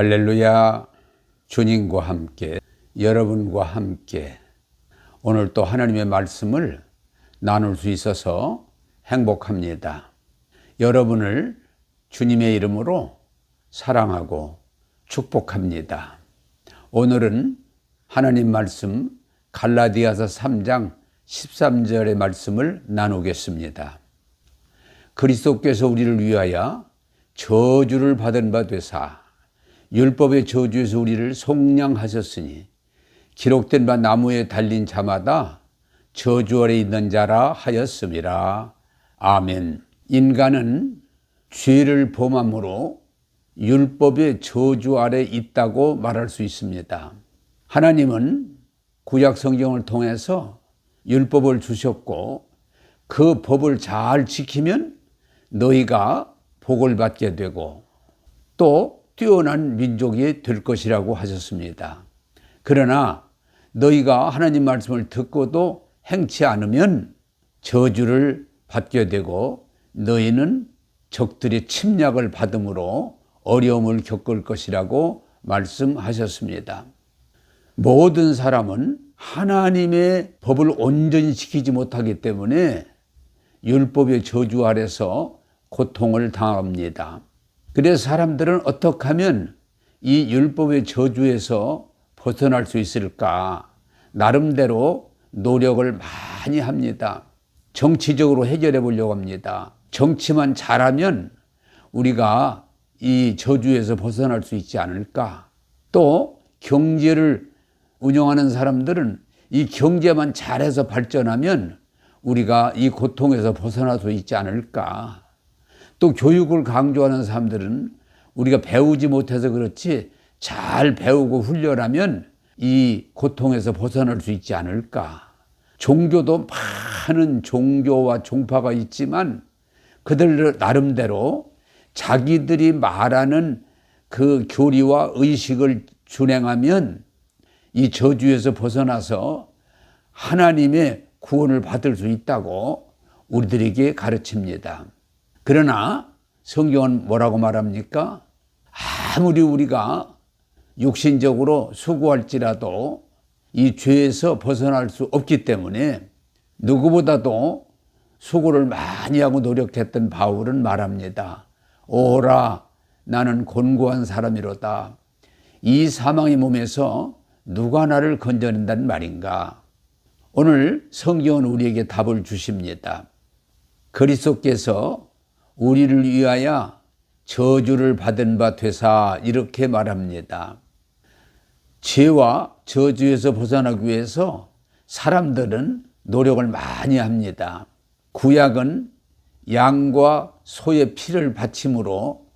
할렐루야. 주님과 함께, 여러분과 함께 오늘 또 하나님의 말씀을 나눌 수 있어서 행복합니다. 여러분을 주님의 이름으로 사랑하고 축복합니다. 오늘은 하나님 말씀 갈라디아서 3장 13절의 말씀을 나누겠습니다. 그리스도께서 우리를 위하여 저주를 받은 바 되사 율법의 저주에서 우리를 속량하셨으니 기록된 바 나무에 달린 자마다 저주 아래 있는 자라 하였음이라. 아멘. 인간은 죄를 범함으로 율법의 저주 아래 있다고 말할 수 있습니다. 하나님은 구약 성경을 통해서 율법을 주셨고 그 법을 잘 지키면 너희가 복을 받게 되고 또 뛰어난 민족이 될 것이라고 하셨습니다. 그러나 너희가 하나님 말씀을 듣고도 행치 않으면 저주를 받게 되고 너희는 적들의 침략을 받음으로 어려움을 겪을 것이라고 말씀하셨습니다. 모든 사람은 하나님의 법을 온전히 지키지 못하기 때문에 율법의 저주 아래서 고통을 당합니다. 그래서 사람들은 어떻게 하면 이 율법의 저주에서 벗어날 수 있을까? 나름대로 노력을 많이 합니다. 정치적으로 해결해 보려고 합니다. 정치만 잘하면 우리가 이 저주에서 벗어날 수 있지 않을까? 또 경제를 운영하는 사람들은 이 경제만 잘해서 발전하면 우리가 이 고통에서 벗어날 수 있지 않을까? 또 교육을 강조하는 사람들은 우리가 배우지 못해서 그렇지 잘 배우고 훈련하면 이 고통에서 벗어날 수 있지 않을까. 종교도 많은 종교와 종파가 있지만 그들 나름대로 자기들이 말하는 그 교리와 의식을 준행하면 이 저주에서 벗어나서 하나님의 구원을 받을 수 있다고 우리들에게 가르칩니다. 그러나 성경은 뭐라고 말합니까? 아무리 우리가 육신적으로 수고할지라도 이 죄에서 벗어날 수 없기 때문에 누구보다도 수고를 많이 하고 노력했던 바울은 말합니다. 오라, 나는 곤고한 사람이로다. 이 사망의 몸에서 누가 나를 건져낸다는 말인가? 오늘 성경은 우리에게 답을 주십니다. 그리스도께서 우리를 위하여 저주를 받은 바 되사 이렇게 말합니다. 죄와 저주에서 벗어나기 위해서 사람들은 노력을 많이 합니다. 구약은 양과 소의 피를 바침으로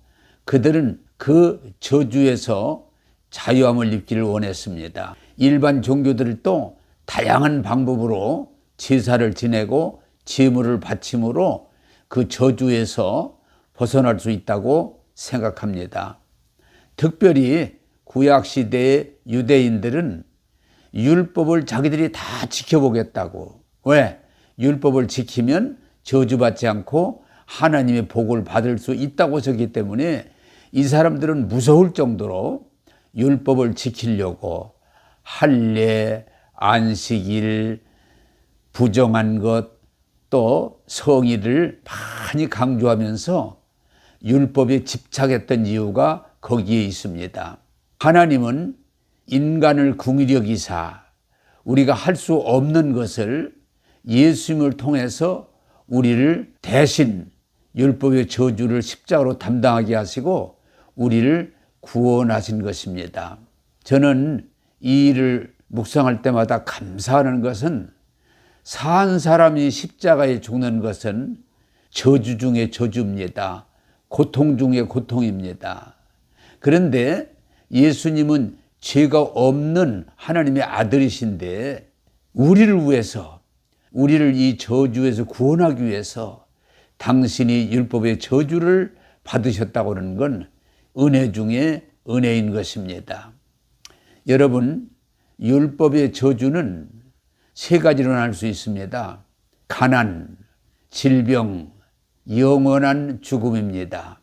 그들은 그 저주에서 자유함을 입기를 원했습니다. 일반 종교들도 다양한 방법으로 제사를 지내고 제물을 바침으로 그 저주에서 벗어날 수 있다고 생각합니다. 특별히 구약시대의 유대인들은 율법을 자기들이 다 지켜보겠다고. 왜? 율법을 지키면 저주받지 않고 하나님의 복을 받을 수 있다고 하기 때문에 이 사람들은 무서울 정도로 율법을 지키려고 할례, 안식일, 부정한 것, 또 성의를 많이 강조하면서 율법에 집착했던 이유가 거기에 있습니다. 하나님은 인간을 긍휼히 여기사 우리가 할 수 없는 것을 예수님을 통해서 우리를 대신 율법의 저주를 십자가로 담당하게 하시고 우리를 구원하신 것입니다. 저는 이 일을 묵상할 때마다 감사하는 것은 산 사람이 십자가에 죽는 것은 저주 중에 저주입니다. 고통 중에 고통입니다. 그런데 예수님은 죄가 없는 하나님의 아들이신데 우리를 위해서, 우리를 이 저주에서 구원하기 위해서 당신이 율법의 저주를 받으셨다고 하는 건 은혜 중에 은혜인 것입니다. 여러분, 율법의 저주는 세 가지로 나눌 수 있습니다. 가난, 질병, 영원한 죽음입니다.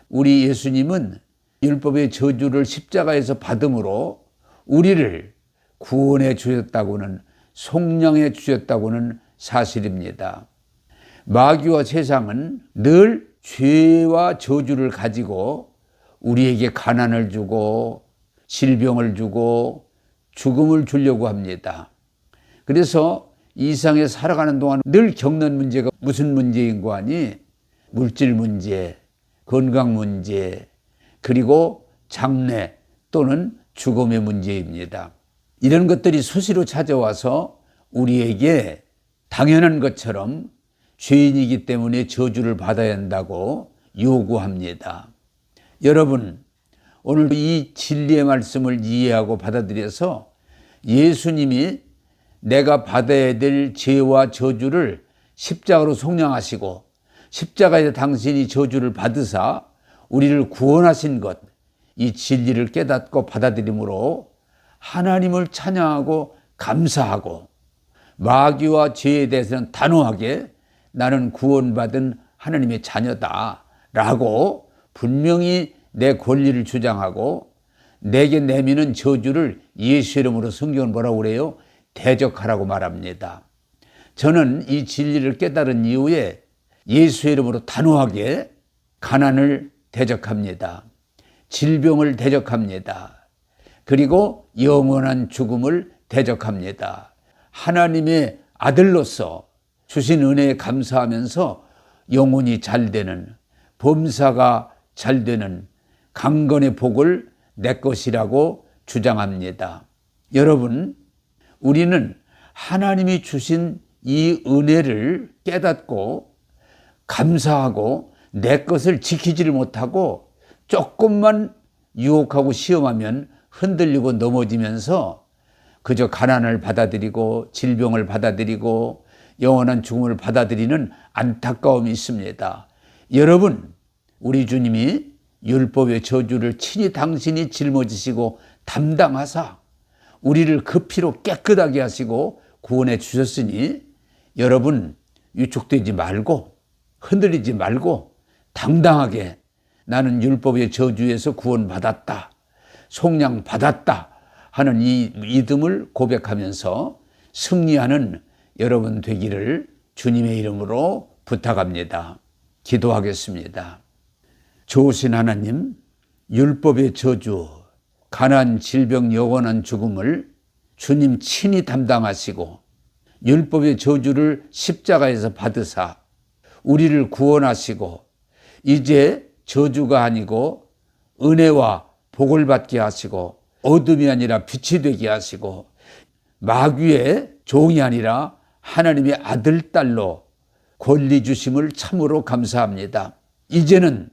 우리 예수님은 율법의 저주를 십자가에서 받음으로 우리를 구원해 주셨다고는, 속량해 주셨다고는 사실입니다. 마귀와 세상은 늘 죄와 저주를 가지고 우리에게 가난을 주고 질병을 주고 죽음을 주려고 합니다. 그래서 이 세상에 살아가는 동안 늘 겪는 문제가 무슨 문제인 거 아니? 물질 문제, 건강 문제, 그리고 장래 또는 죽음의 문제입니다. 이런 것들이 수시로 찾아와서 우리에게 당연한 것처럼 죄인이기 때문에 저주를 받아야 한다고 요구합니다. 여러분, 오늘 이 진리의 말씀을 이해하고 받아들여서 예수님이 내가 받아야 될 죄와 저주를 십자가로 속량하시고 십자가에서 당신이 저주를 받으사 우리를 구원하신 것, 이 진리를 깨닫고 받아들임으로 하나님을 찬양하고 감사하고 마귀와 죄에 대해서는 단호하게 나는 구원받은 하나님의 자녀다 라고 분명히 내 권리를 주장하고 내게 내미는 저주를 예수 이름으로 성경은 뭐라고 그래요? 대적하라고 말합니다. 저는 이 진리를 깨달은 이후에 예수 이름으로 단호하게 가난을 대적합니다. 질병을 대적합니다. 그리고 영원한 죽음을 대적합니다. 하나님의 아들로서 주신 은혜에 감사하면서 영혼이 잘 되는, 범사가 잘 되는 강건의 복을 내 것이라고 주장합니다. 여러분, 우리는 하나님이 주신 이 은혜를 깨닫고 감사하고 내 것을 지키지를 못하고 조금만 유혹하고 시험하면 흔들리고 넘어지면서 그저 가난을 받아들이고 질병을 받아들이고 영원한 죽음을 받아들이는 안타까움이 있습니다. 여러분, 우리 주님이 율법의 저주를 친히 당신이 짊어지시고 담당하사 우리를 그 피로 깨끗하게 하시고 구원해 주셨으니 여러분 위축되지 말고 흔들리지 말고 당당하게 나는 율법의 저주에서 구원받았다, 속량받았다 하는 이 믿음을 고백하면서 승리하는 여러분 되기를 주님의 이름으로 부탁합니다. 기도하겠습니다. 좋으신 하나님, 율법의 저주, 가난, 질병, 영원한 죽음을 주님 친히 담당하시고 율법의 저주를 십자가에서 받으사 우리를 구원하시고 이제 저주가 아니고 은혜와 복을 받게 하시고 어둠이 아니라 빛이 되게 하시고 마귀의 종이 아니라 하나님의 아들, 딸로 권리 주심을 참으로 감사합니다. 이제는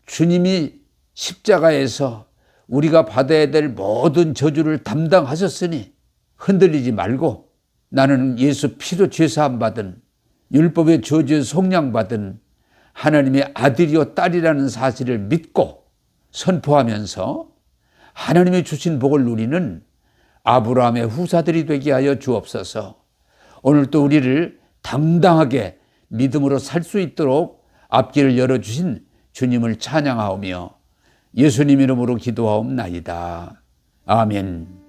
주님이 십자가에서 우리가 받아야 될 모든 저주를 담당하셨으니 흔들리지 말고 나는 예수 피로 죄사함 받은 율법의 저주에 속량받은 하나님의 아들이요 딸이라는 사실을 믿고 선포하면서 하나님의 주신 복을 누리는 아브라함의 후사들이 되게 하여 주옵소서. 오늘 또 우리를 당당하게 믿음으로 살 수 있도록 앞길을 열어주신 주님을 찬양하오며 예수님 이름으로 기도하옵나이다. 아멘.